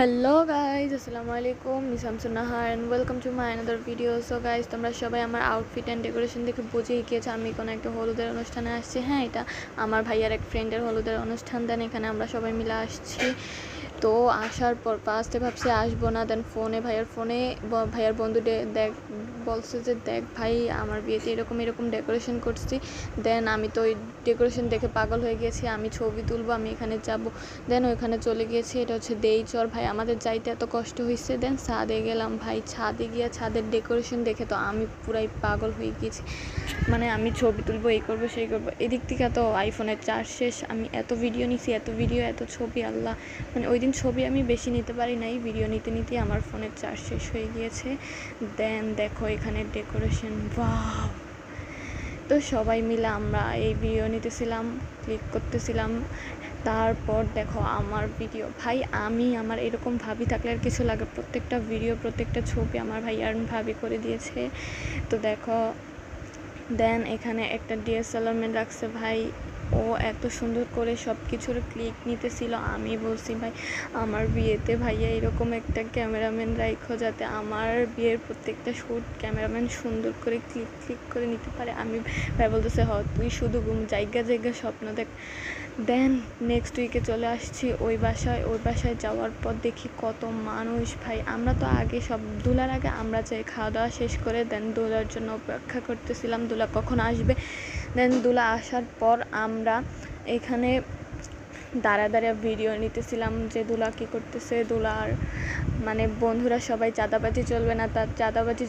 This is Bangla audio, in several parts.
হ্যালো গাইজ, আসসালামু আলাইকুম। Nisamsun Nahar and welcome to my another video. So guys, তোমরা সবাই আমার আউটফিট অ্যান্ড ডেকোরেশন দেখে বুঝেই গিয়েছো আমি কোনো একটা হলুদের অনুষ্ঠানে আসছি। হ্যাঁ, এটা আমার ভাইয়ার এক ফ্রেন্ডের হলুদের অনুষ্ঠান। দেন এখানে আমরা সবাই মিলে আসছি। তো আসার পর ফার্স্টে ভাবছি আসবো না, দেন ভাইয়ার বন্ধু বলছে যে দেখ ভাই, আমার বিয়েতে এরকম এরকম ডেকোরেশন করছি। দেন আমি তো ওই ডেকোরেশন দেখে পাগল হয়ে গেছি, আমি ছবি তুলবো, আমি এখানে যাব। দেন ওইখানে চলে গিয়েছি, এটা হচ্ছে দেইচর। ভাই আমাদের যাইতে এত কষ্ট হয়েছে। দেন ছাদে গেলাম। ভাই ছাদে গিয়ে ছাদের ডেকোরেশন দেখে তো আমি পুরাই পাগল হয়ে গিয়েছি। মানে আমি ছবি তুলবো, এই করবো সেই করবো, এদিক থেকে তো আইফোনের চার্জ শেষ। আমি এত ভিডিও নিছি, এত ছবি, আল্লাহ। মানে ওই দিন ছবি আমি বেশি নিতে পারি নাই, ভিডিও নিতে নিতে আমার ফোনের চার্জ শেষ হয়ে গিয়েছে। দেন দেখো এখানে ডেকোরেশন, ওয়াও। তো সবাই মিলে আমরা এই ভিডিও নিতেছিলাম, ক্লিক করতেছিলাম। তারপর দেখো আমার ভিডিও। ভাই আমার এরকম ভাবি থাকলে আর কিছু লাগে, প্রত্যেকটা ভিডিও প্রত্যেকটা ছবি আমার ভাই আর ভাবি করে দিয়েছে। তো দেখো, দেন এখানে একটা ডিএসএলআর ম্যান রাখছে। ভাই ও এত সুন্দর করে সব কিছুর ক্লিক নিতেছিল। আমি বলছি ভাই আমার বিয়েতে ভাইয়া এরকম একটা ক্যামেরাম্যান রাখো, যাতে আমার বিয়ের প্রত্যেকটা শ্যুট ক্যামেরাম্যান সুন্দর করে ক্লিক করে নিতে পারে। আমি ভাই বলতেছে তুই শুধু জায়গা স্বপ্ন দেখ। দেন নেক্সট উইকে চলে আসছি ওই বাসায় যাওয়ার পর দেখি কত মানুষ। ভাই আমরা তো আগে সব দুলার আগে আমরা যাই খাওয়া দাওয়া শেষ করে, দেন দুলার জন্য অপেক্ষা করতেছিলাম দুলা কখন আসবে। দেন দুলা আসার পর আমরা এখানে দাঁড়া ভিডিও নিতেছিলাম যে দুলা কী করতেছে। দুলার মানে বন্ধুরা সবাই চাঁদাবাজি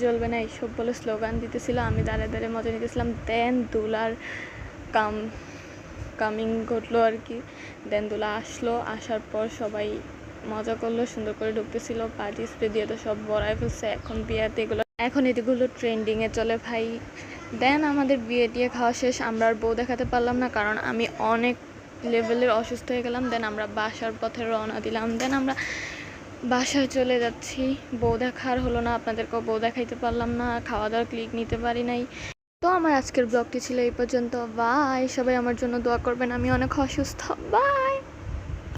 চলবে না এইসব বলে স্লোগান দিতেছিল। আমি দাঁড়ায় মজা নিতেছিলাম। দেন দুলার কামিং ঘটলো আর কি। দেন দুলা আসলো, আসার পর সবাই মজা করলো, সুন্দর করে ঢুকতেছিল, পার্টি স্প্রে দিয়ে তো সব বড়াই ফেলছে। এখন এগুলো ট্রেন্ডিংয়ে চলে ভাই। দেন আমাদের বিয়ে টিয়ে খাওয়া শেষ, আমরা আর বউ দেখাতে পারলাম না, কারণ আমি অনেক লেভেলের অসুস্থ হয়ে গেলাম। দেন আমরা বাসার পথে রওনা দিলাম। দেন আমরা বাসায় চলে যাচ্ছি। বউ দেখার হলো না, আপনাদেরকেও বউ দেখাইতে পারলাম না, খাওয়া দাওয়ার ক্লিক নিতে পারি নাই। তো আমার আজকের ব্লগটি ছিল এই পর্যন্ত। বাই, সবাই আমার জন্য দোয়া করবেন, আমি অনেক অসুস্থ। বাই।